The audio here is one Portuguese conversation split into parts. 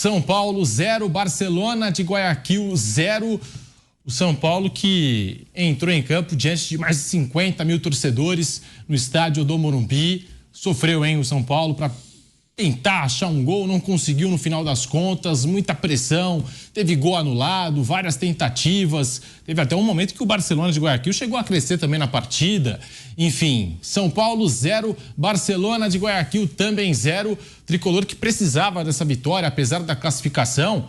São Paulo 0, Barcelona de Guayaquil 0. O São Paulo que entrou em campo diante de mais de 50 mil torcedores no estádio do Morumbi. Sofreu, o São Paulo para tentar achar um gol, não conseguiu no final das contas, muita pressão, teve gol anulado, várias tentativas, teve até um momento que o Barcelona de Guayaquil chegou a crescer também na partida. Enfim, São Paulo 0, Barcelona de Guayaquil também 0, tricolor que precisava dessa vitória, apesar da classificação,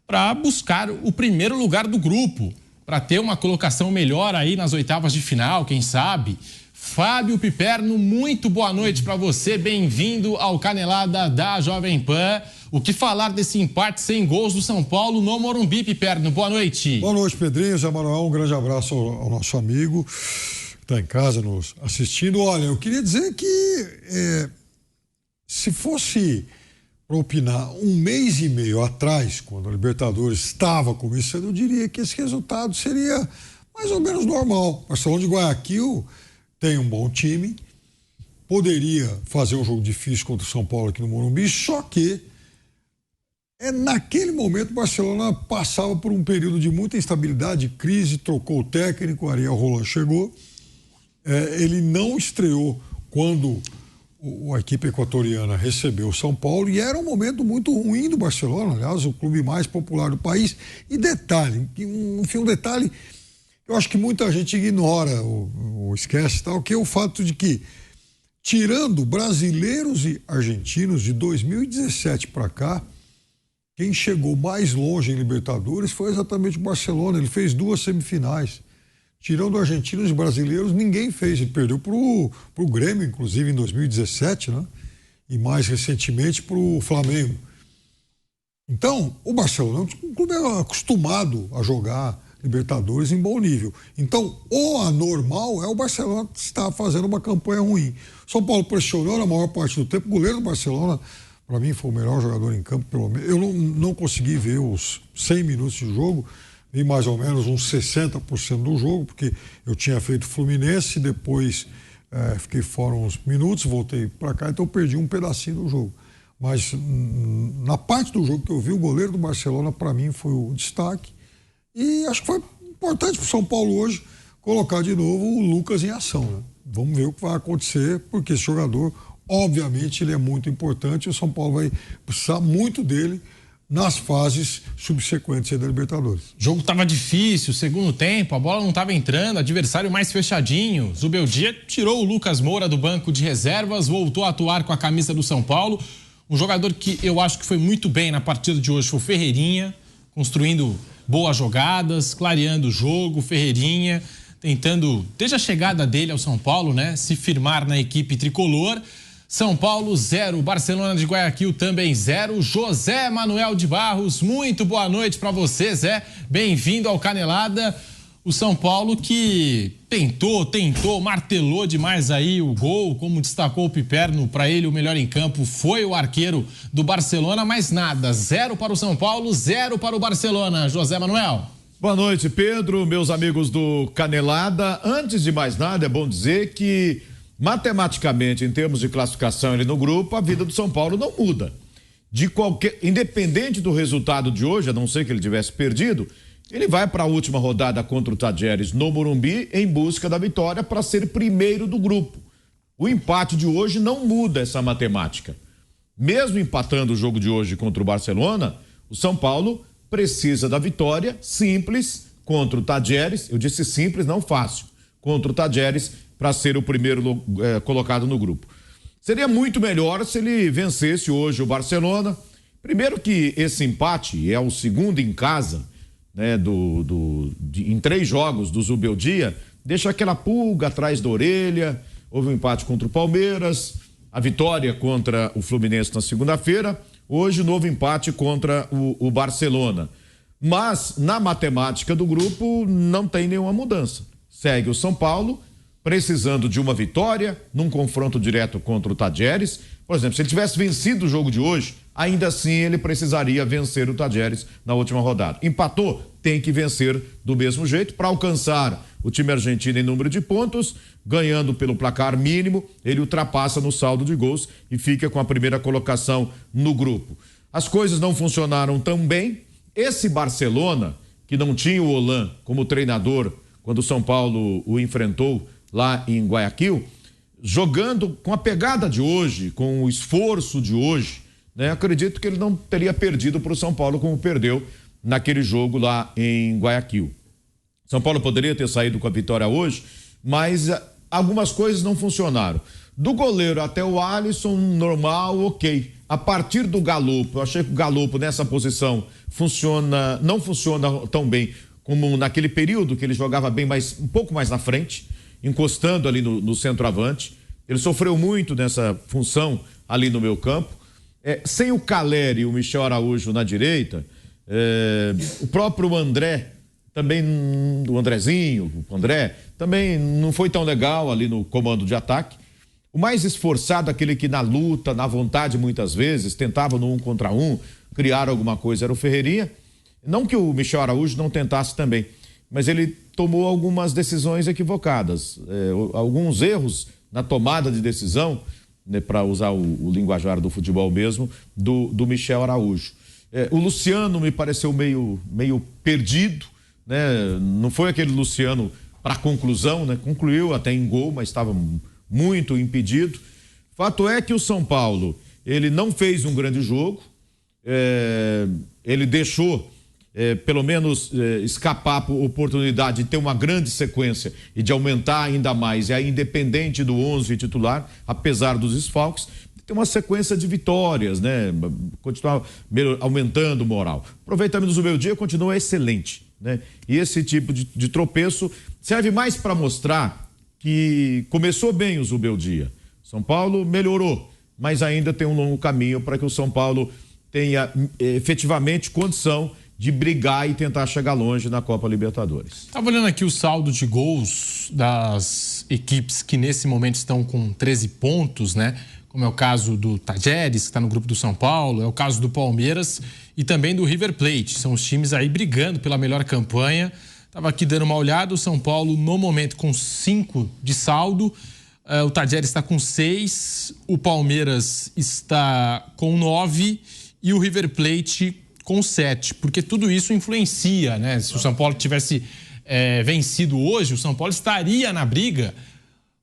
para buscar o primeiro lugar do grupo, para ter uma colocação melhor aí nas oitavas de final, quem sabe. Fábio Piperno, muito boa noite para você, bem-vindo ao Canelada da Jovem Pan. O que falar desse empate sem gols do São Paulo no Morumbi, Piperno? Boa noite. Boa noite, Pedrinho, Zé Manuel, um grande abraço ao nosso amigo que está em casa nos assistindo. Olha, eu queria dizer que se fosse para opinar um mês e meio atrás, quando a Libertadores estava começando, eu diria que esse resultado seria mais ou menos normal. O Barcelona de Guayaquil tem um bom time, poderia fazer um jogo difícil contra o São Paulo aqui no Morumbi, só que naquele momento o Barcelona passava por um período de muita instabilidade, crise, trocou o técnico, Ariel Roland chegou, ele não estreou quando a equipe equatoriana recebeu o São Paulo e era um momento muito ruim do Barcelona, aliás, o clube mais popular do país. E detalhe, um detalhe, eu acho que muita gente ignora ou esquece, tal, que é o fato de que, tirando brasileiros e argentinos de 2017 para cá, quem chegou mais longe em Libertadores foi exatamente o Barcelona. Ele fez 2 semifinais. Tirando argentinos e brasileiros, ninguém fez. Ele perdeu para o Grêmio, inclusive, em 2017, né? E mais recentemente para o Flamengo. Então, o Barcelona é um clube acostumado a jogar Libertadores em bom nível. Então, o anormal é o Barcelona estar fazendo uma campanha ruim. São Paulo pressionou na maior parte do tempo. O goleiro do Barcelona, para mim, foi o melhor jogador em campo, pelo menos. Eu não consegui ver os 100 minutos de jogo, vi mais ou menos uns 60% do jogo, porque eu tinha feito Fluminense, depois fiquei fora uns minutos, voltei para cá, então eu perdi um pedacinho do jogo. Mas na parte do jogo que eu vi, o goleiro do Barcelona, para mim, foi o destaque. E acho que foi importante para o São Paulo hoje colocar de novo o Lucas em ação, né? Vamos ver o que vai acontecer, porque esse jogador, obviamente, ele é muito importante e o São Paulo vai precisar muito dele nas fases subsequentes da Libertadores. O jogo estava difícil, segundo tempo, a bola não estava entrando, adversário mais fechadinho. Zubeldia tirou o Lucas Moura do banco de reservas, voltou a atuar com a camisa do São Paulo. Um jogador que eu acho que foi muito bem na partida de hoje foi o Ferreirinha, construindo boas jogadas, clareando o jogo. Ferreirinha tentando, desde a chegada dele ao São Paulo, né, se firmar na equipe tricolor. São Paulo 0, Barcelona de Guayaquil também 0. José Manuel de Barros, muito boa noite para você, Zé. Bem-vindo ao Canelada. O São Paulo que tentou, martelou demais aí o gol, como destacou o Piperno, para ele o melhor em campo foi o arqueiro do Barcelona, mas nada, 0 para o São Paulo, 0 para o Barcelona. José Manuel. Boa noite, Pedro, meus amigos do Canelada. Antes de mais nada, é bom dizer que matematicamente, em termos de classificação ali no grupo, a vida do São Paulo não muda. Independente do resultado de hoje, a não ser que ele tivesse perdido, ele vai para a última rodada contra o Tadjeres no Morumbi em busca da vitória para ser primeiro do grupo. O empate de hoje não muda essa matemática. Mesmo empatando o jogo de hoje contra o Barcelona, o São Paulo precisa da vitória simples contra o Tadjeres. Eu disse simples, não fácil. Contra o Tadjeres para ser o primeiro colocado no grupo. Seria muito melhor se ele vencesse hoje o Barcelona. Primeiro que esse empate é o segundo em casa, né, em 3 jogos do Zubeldia, deixa aquela pulga atrás da orelha. Houve um empate contra o Palmeiras, a vitória contra o Fluminense na segunda-feira, hoje novo empate contra o Barcelona. Mas na matemática do grupo não tem nenhuma mudança. Segue o São Paulo precisando de uma vitória num confronto direto contra o Tadjeres. Por exemplo, se ele tivesse vencido o jogo de hoje, ainda assim ele precisaria vencer o Tadjeres na última rodada. Empatou, tem que vencer do mesmo jeito para alcançar o time argentino em número de pontos, ganhando pelo placar mínimo, ele ultrapassa no saldo de gols e fica com a primeira colocação no grupo. as coisas não funcionaram tão bem. Esse Barcelona, que não tinha o Hollande como treinador quando o São Paulo o enfrentou lá em Guayaquil, jogando com a pegada de hoje, com o esforço de hoje, né? Acredito que ele não teria perdido para o São Paulo como perdeu naquele jogo lá em Guayaquil. São Paulo poderia ter saído com a vitória hoje, mas algumas coisas não funcionaram. Do goleiro até o Alisson, normal, ok. A partir do Galopo, eu achei que o Galopo nessa posição não funciona tão bem como naquele período que ele jogava bem, mas um pouco mais na frente, encostando ali no centroavante. Ele sofreu muito nessa função ali no meio campo. Sem o Caleri e o Michel Araújo na direita, o próprio André, também o Andrezinho, o André, também não foi tão legal ali no comando de ataque. O mais esforçado, aquele que na luta, na vontade muitas vezes, tentava no 1 contra 1, criar alguma coisa, era o Ferreirinha. Não que o Michel Araújo não tentasse também, mas ele tomou algumas decisões equivocadas, alguns erros na tomada de decisão, né, para usar o linguajar do futebol mesmo, do Michel Araújo. O Luciano me pareceu meio perdido, né? Não foi aquele Luciano para conclusão, né? Concluiu até em gol, mas estava muito impedido. Fato é que o São Paulo, ele não fez um grande jogo, ele deixou pelo menos escapar a oportunidade de ter uma grande sequência e de aumentar ainda mais, independente do 11 titular, apesar dos desfalques, ter uma sequência de vitórias, né? Continuar aumentando o moral. O aproveitamento do Zubeldia continua excelente, né? E esse tipo de tropeço serve mais para mostrar que começou bem o Zubeldia. São Paulo melhorou, mas ainda tem um longo caminho para que o São Paulo tenha efetivamente condição de brigar e tentar chegar longe na Copa Libertadores. Estava olhando aqui o saldo de gols das equipes que nesse momento estão com 13 pontos, né? Como é o caso do Tajeres, que está no grupo do São Paulo, é o caso do Palmeiras e também do River Plate. São os times aí brigando pela melhor campanha. Estava aqui dando uma olhada, o São Paulo no momento com 5 de saldo, o Tajeres está com 6, o Palmeiras está com 9 e o River Plate com 7, porque tudo isso influencia, né? Se o São Paulo tivesse vencido hoje, o São Paulo estaria na briga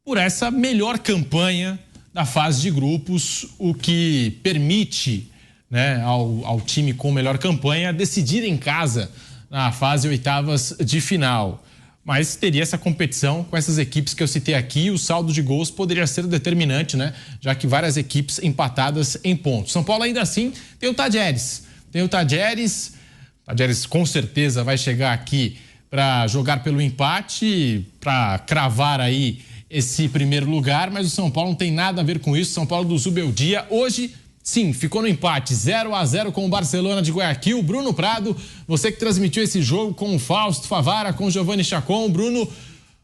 por essa melhor campanha da fase de grupos, o que permite, né, ao time com melhor campanha decidir em casa na fase oitavas de final. Mas teria essa competição com essas equipes que eu citei aqui, o saldo de gols poderia ser determinante, né? Já que várias equipes empatadas em pontos. São Paulo ainda assim tem o Tajeres. O Tajeres com certeza vai chegar aqui para jogar pelo empate, para cravar aí esse primeiro lugar, mas o São Paulo não tem nada a ver com isso. São Paulo do Zubeldia hoje, sim, ficou no empate 0-0 com o Barcelona de Guayaquil. Bruno Prado, você que transmitiu esse jogo com o Fausto Favara, com o Giovanni Chacon. Bruno, o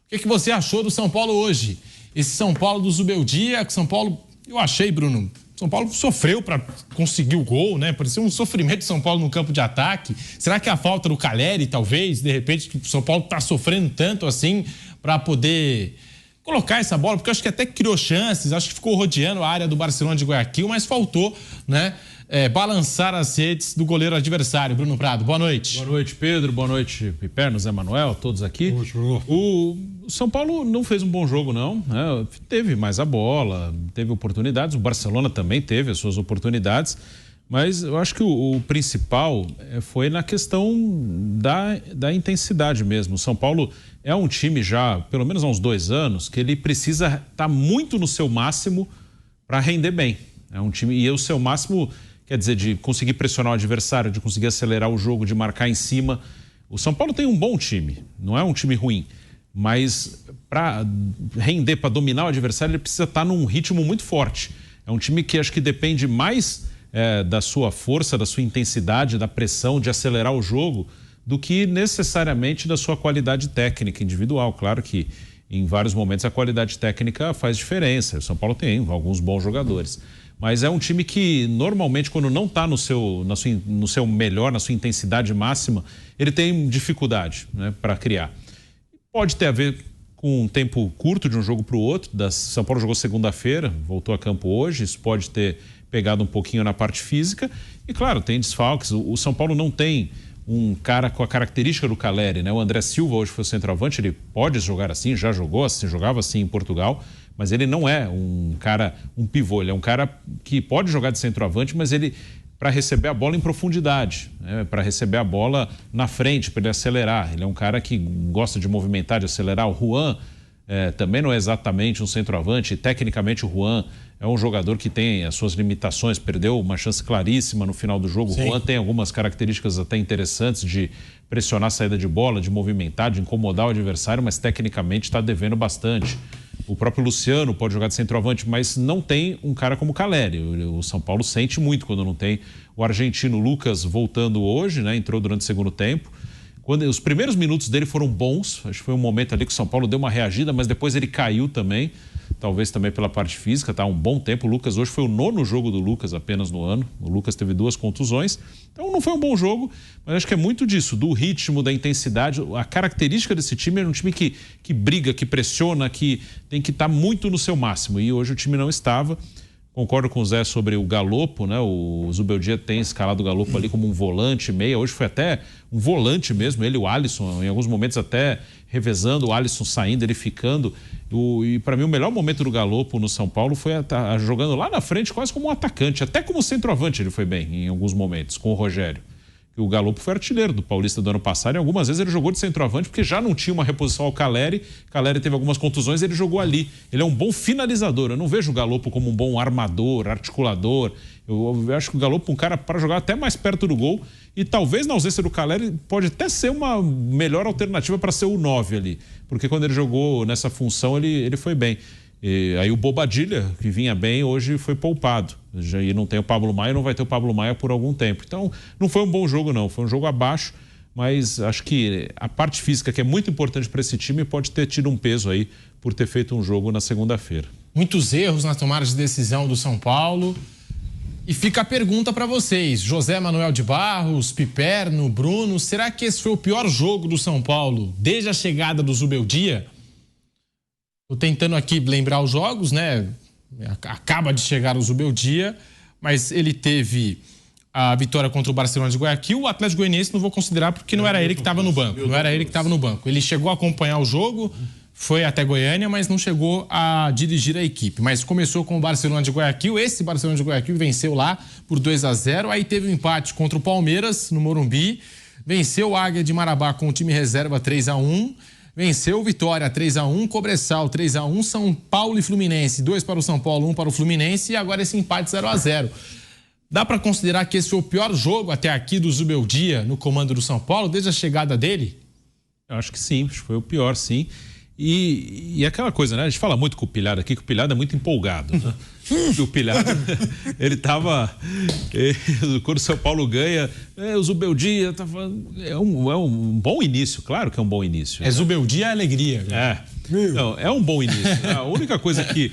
que você achou do São Paulo hoje? Esse São Paulo do Zubeldia, que São Paulo, eu achei, Bruno, São Paulo sofreu para conseguir o gol, né? Parecia um sofrimento de São Paulo no campo de ataque. Será que a falta do Caleri, talvez, de repente, que o São Paulo está sofrendo tanto assim para poder colocar essa bola? Porque eu acho que até criou chances, acho que ficou rodeando a área do Barcelona de Guayaquil, mas faltou, né? Balançar as redes do goleiro adversário. Bruno Prado, boa noite. Boa noite, Pedro. Boa noite, Piperno, Zé Manuel, todos aqui. Boa noite. O São Paulo não fez um bom jogo, não. Teve mais a bola, teve oportunidades. O Barcelona também teve as suas oportunidades. Mas eu acho que o principal foi na questão da intensidade mesmo. O São Paulo é um time já, pelo menos há uns 2 anos, que ele precisa estar muito no seu máximo para render bem. É um time, e o seu máximo quer dizer de conseguir pressionar o adversário, de conseguir acelerar o jogo, de marcar em cima. O São Paulo tem um bom time, não é um time ruim, mas para render, para dominar o adversário, ele precisa estar num ritmo muito forte. É um time que acho que depende mais da sua força, da sua intensidade, da pressão, de acelerar o jogo, do que necessariamente da sua qualidade técnica individual. Claro que em vários momentos a qualidade técnica faz diferença. O São Paulo tem alguns bons jogadores. Mas é um time que normalmente, quando não está no seu melhor, na sua intensidade máxima, ele tem dificuldade, né, para criar. Pode ter a ver com um tempo curto de um jogo para o outro. São Paulo jogou segunda-feira, voltou a campo hoje, isso pode ter pegado um pouquinho na parte física. E claro, tem desfalques. O São Paulo não tem um cara com a característica do Caleri, né? O André Silva hoje foi o centroavante, ele pode jogar assim, já jogou assim, jogava assim em Portugal, mas ele não é um cara, um pivô, ele é um cara que pode jogar de centroavante, mas ele para receber a bola em profundidade, né? Para receber a bola na frente, para ele acelerar. Ele é um cara que gosta de movimentar, de acelerar. O Juan também não é exatamente um centroavante. Tecnicamente, o Juan é um jogador que tem as suas limitações, perdeu uma chance claríssima no final do jogo. Sim. O Juan tem algumas características até interessantes de pressionar a saída de bola, de movimentar, de incomodar o adversário, mas tecnicamente está devendo bastante. O próprio Luciano pode jogar de centroavante, mas não tem um cara como o Caleri. O São Paulo sente muito quando não tem. O argentino Lucas voltando hoje, né? Entrou durante o segundo tempo. Os primeiros minutos dele foram bons, acho que foi um momento ali que o São Paulo deu uma reagida, mas depois ele caiu também, talvez também pela parte física, tá? Um bom tempo. O Lucas hoje foi o 9º jogo do Lucas apenas no ano. O Lucas teve 2 contusões, então não foi um bom jogo, mas acho que é muito disso, do ritmo, da intensidade. A característica desse time é um time que briga, que pressiona, que tem que estar muito no seu máximo, e hoje o time não estava. Concordo com o Zé sobre o Galopo, né? O Zubeldia tem escalado o Galopo ali como um volante, meia. Hoje foi até um volante mesmo, ele e o Alisson, em alguns momentos até revezando, o Alisson saindo, ele ficando. E para mim o melhor momento do Galopo no São Paulo foi jogando lá na frente quase como um atacante, até como centroavante ele foi bem em alguns momentos, com o Rogério. O Galopo foi artilheiro do Paulista do ano passado e algumas vezes ele jogou de centroavante porque já não tinha uma reposição ao Caleri. Caleri teve algumas contusões e ele jogou ali. Ele é um bom finalizador. Eu não vejo o Galopo como um bom armador, articulador. Eu acho que o Galopo é um cara para jogar até mais perto do gol e talvez na ausência do Caleri pode até ser uma melhor alternativa para ser o 9 ali. Porque quando ele jogou nessa função ele foi bem. E aí o Bobadilla, que vinha bem, hoje foi poupado. E não tem o Pablo Maia, não vai ter o Pablo Maia por algum tempo. Então, não foi um bom jogo, não. Foi um jogo abaixo, mas acho que a parte física, que é muito importante para esse time, pode ter tido um peso aí por ter feito um jogo na segunda-feira. Muitos erros na tomada de decisão do São Paulo. E fica a pergunta para vocês, José Manuel de Barros, Piperno, Bruno, será que esse foi o pior jogo do São Paulo desde a chegada do Zubeldia? Estou tentando aqui lembrar os jogos, né? Acaba de chegar o Zubeldia, mas ele teve a vitória contra o Barcelona de Guayaquil. O Atlético Goianiense não vou considerar porque não era ele que estava no banco. Não era ele que estava no banco. Ele chegou a acompanhar o jogo, foi até Goiânia, mas não chegou a dirigir a equipe. Mas começou com o Barcelona de Guayaquil. Esse Barcelona de Guayaquil venceu lá por 2-0. Aí teve um empate contra o Palmeiras, no Morumbi. Venceu o Águia de Marabá com o time reserva 3-1. Venceu o Vitória 3-1, Cobressal 3-1, São Paulo e Fluminense, 2 para o São Paulo, 1 para o Fluminense, e agora esse empate 0-0. Dá para considerar que esse foi o pior jogo até aqui do Zubeldia no comando do São Paulo, desde a chegada dele? Eu acho que sim, foi o pior, sim. E aquela coisa, né? A gente fala muito com o Pilhado aqui, que o Pilhado é muito empolgado, né? O Pilhado, ele tava... Quando o São Paulo ganha, o Zubeldia tá falando... É um bom início, claro que é um bom início. É Zubeldia é alegria. Né? Não, é um bom início. A única coisa que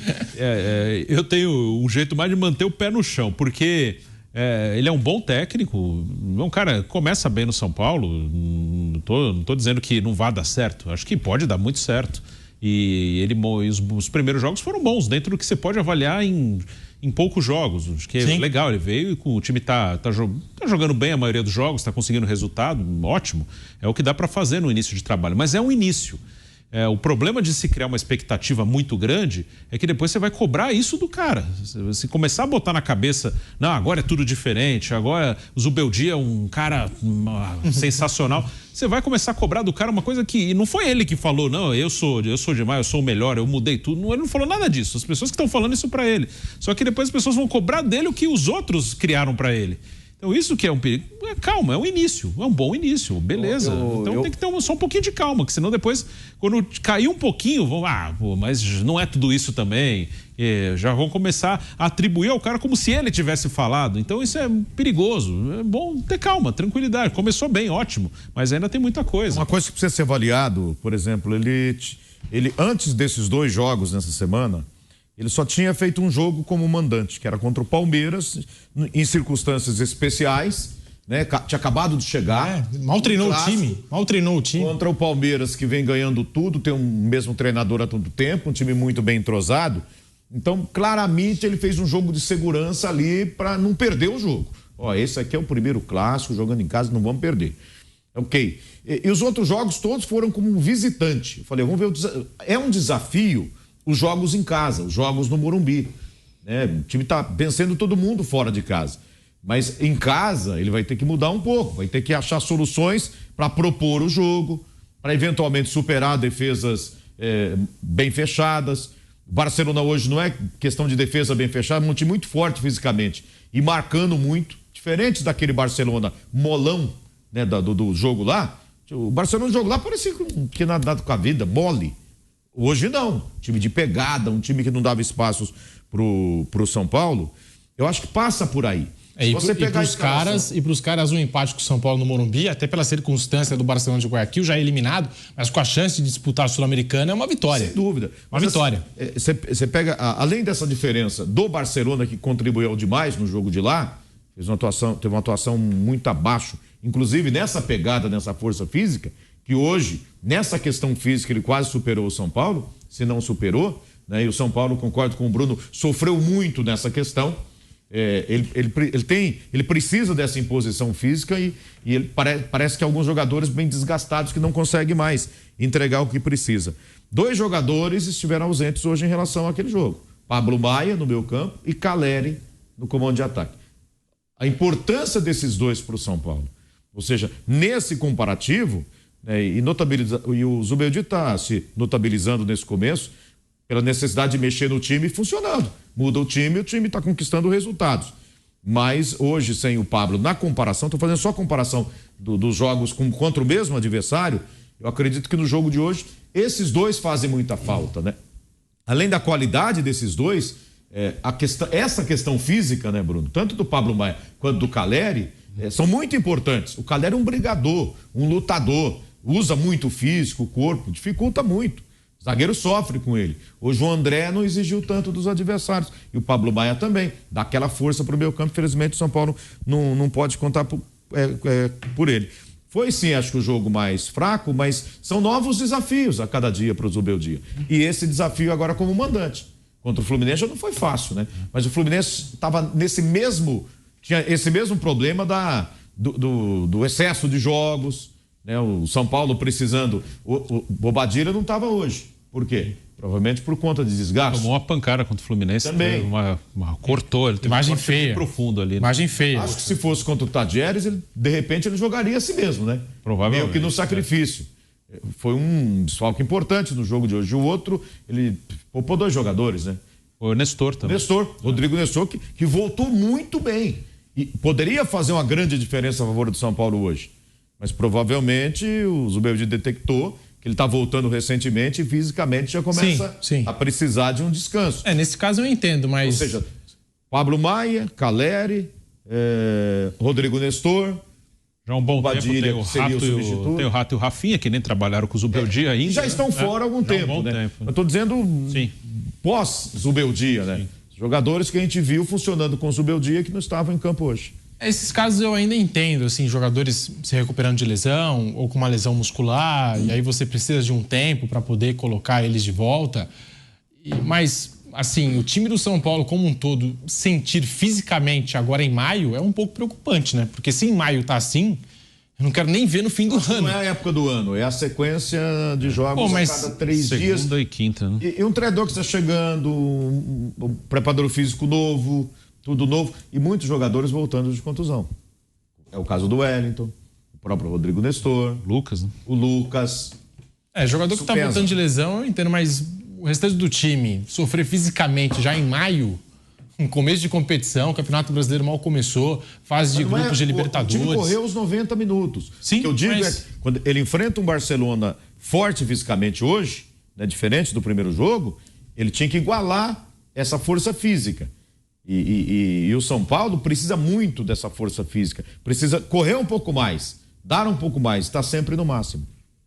eu tenho um jeito mais de manter o pé no chão, porque... ele é um bom técnico, é um cara que começa bem no São Paulo, não tô dizendo que não vai dar certo, acho que pode dar muito certo. E os primeiros jogos foram bons, dentro do que você pode avaliar em poucos jogos. Acho que é legal, ele veio e o time tá jogando bem a maioria dos jogos, tá conseguindo resultado, ótimo. É o que dá para fazer no início de trabalho, mas é um início. O problema de se criar uma expectativa muito grande é que depois você vai cobrar isso do cara. Se começar a botar na cabeça, não, agora é tudo diferente, agora o Zubeldia é um cara sensacional, você vai começar a cobrar do cara uma coisa que não foi ele que falou, não, eu sou demais, eu sou o melhor, eu mudei tudo. Ele não falou nada disso, as pessoas que estão falando isso pra ele. Só que depois as pessoas vão cobrar dele o que os outros criaram pra ele. Então isso que é um perigo. Calma, é um início, é um bom início, beleza. Então tem que ter só um pouquinho de calma, que senão depois, quando cair um pouquinho, mas não é tudo isso também. Já vão começar a atribuir ao cara como se ele tivesse falado. Então isso é perigoso. É bom ter calma, tranquilidade. Começou bem, ótimo, mas ainda tem muita coisa. Uma coisa que precisa ser avaliado, por exemplo, ele antes desses 2 jogos nessa semana, ele só tinha feito um jogo como mandante, que era contra o Palmeiras, em circunstâncias especiais, né? Tinha acabado de chegar. Mal treinou o time. Contra o Palmeiras, que vem ganhando tudo, tem um mesmo treinador há todo tempo, um time muito bem entrosado. Então, claramente, ele fez um jogo de segurança ali para não perder o jogo. Ó, esse aqui é o primeiro clássico, jogando em casa, não vamos perder. Ok. E os outros jogos todos foram como visitante. Eu falei, vamos ver, é um desafio os jogos em casa, os jogos no Morumbi. Né? O time está vencendo todo mundo fora de casa. Mas em casa ele vai ter que mudar um pouco, vai ter que achar soluções para propor o jogo, para eventualmente superar defesas bem fechadas. O Barcelona hoje não é questão de defesa bem fechada, é um time muito forte fisicamente e marcando muito, diferente daquele Barcelona molão, né, do jogo lá. O Barcelona no jogo lá parecia que nada com a vida, mole. Hoje não, time de pegada, um time que não dava espaços pro São Paulo. Eu acho que passa por aí. E para os caras, um empate com o São Paulo no Morumbi, até pela circunstância do Barcelona de Guayaquil, já eliminado, mas com a chance de disputar a Sul-Americana, é uma vitória. Sem dúvida. Uma vitória. Você pega, além dessa diferença do Barcelona, que contribuiu demais no jogo de lá, teve uma atuação muito abaixo, inclusive nessa pegada, nessa força física, que hoje, nessa questão física, ele quase superou o São Paulo, se não superou, né? E o São Paulo, concordo com o Bruno, sofreu muito nessa questão. Ele precisa dessa imposição física e ele parece que alguns jogadores bem desgastados que não conseguem mais entregar o que precisa. 2 jogadores estiveram ausentes hoje em relação àquele jogo. Pablo Maia no meio campo e Caleri no comando de ataque. A importância desses dois para o São Paulo. Ou seja, nesse comparativo, né, e o Zubeldia está se notabilizando nesse começo pela necessidade de mexer no time funcionando. Muda o time está conquistando resultados. Mas hoje, sem o Pablo, na comparação, estou fazendo só a comparação dos jogos contra o mesmo adversário, eu acredito que no jogo de hoje, esses dois fazem muita falta, né? Além da qualidade desses dois, essa questão física, né, Bruno? Tanto do Pablo Maia quanto do Caleri, são muito importantes. O Caleri é um brigador, um lutador, usa muito o físico, o corpo, dificulta muito. O zagueiro sofre com ele. Hoje o André não exigiu tanto dos adversários. E o Pablo Maia também. Dá aquela força para o meio campo. Infelizmente o São Paulo não pode contar por ele. Foi sim, acho que o jogo mais fraco, mas são novos desafios a cada dia para o Zubeldia. E esse desafio agora como mandante. Contra o Fluminense já não foi fácil, né? Mas o Fluminense estava tinha esse mesmo problema do excesso de jogos. Né, o São Paulo precisando. O Bobadilla não estava hoje. Por quê? Provavelmente por conta de desgaste. Tomou uma pancada contra o Fluminense. Também. Cortou. Ele teve imagem feia. Profundo ali. Né? Imagem feia. Acho que se fosse contra o Tadieres, de repente ele jogaria a si mesmo, né? Provavelmente. Meio que no sacrifício. Foi um desfalque importante no jogo de hoje. O outro, ele poupou 2 jogadores, né? O Nestor também. Rodrigo Nestor, que voltou muito bem. E poderia fazer uma grande diferença a favor do São Paulo hoje. Mas provavelmente o Zubeldia detectou que ele está voltando recentemente e fisicamente já começa a precisar de um descanso. Nesse caso eu entendo, mas... Ou seja, Pablo Maia, Caleri, Rodrigo Nestor... Já há um bom Badilha, tempo tem o Rato e o Rafinha, que nem trabalharam com o Zubeldia ainda. Já estão fora há algum tempo, né? Eu estou dizendo pós-Zubeldia, né? Jogadores que a gente viu funcionando com o Zubeldia que não estavam em campo hoje. Esses casos eu ainda entendo, assim, jogadores se recuperando de lesão ou com uma lesão muscular, e aí você precisa de um tempo para poder colocar eles de volta. Mas, assim, o time do São Paulo como um todo sentir fisicamente agora em maio é um pouco preocupante, né? Porque se em maio tá assim, eu não quero nem ver no fim do ano. Não é a época do ano, é a sequência de jogos a cada 3 dias. Segunda e quinta, né? E um treinador que está chegando, um preparador físico novo, tudo novo, e muitos jogadores voltando de contusão. É o caso do Wellington, o próprio Rodrigo Nestor, Lucas, né? O Lucas. Jogador que está voltando de lesão, eu entendo, mas o restante do time sofrer fisicamente já em maio, em começo de competição, o Campeonato Brasileiro mal começou, fase de grupos de Libertadores. O time correu os 90 minutos. Sim, o que eu digo é que quando ele enfrenta um Barcelona forte fisicamente hoje, né, diferente do primeiro jogo, ele tinha que igualar essa força física. E o São Paulo precisa muito dessa força física. Precisa correr um pouco mais, dar um pouco mais, está sempre no máximo.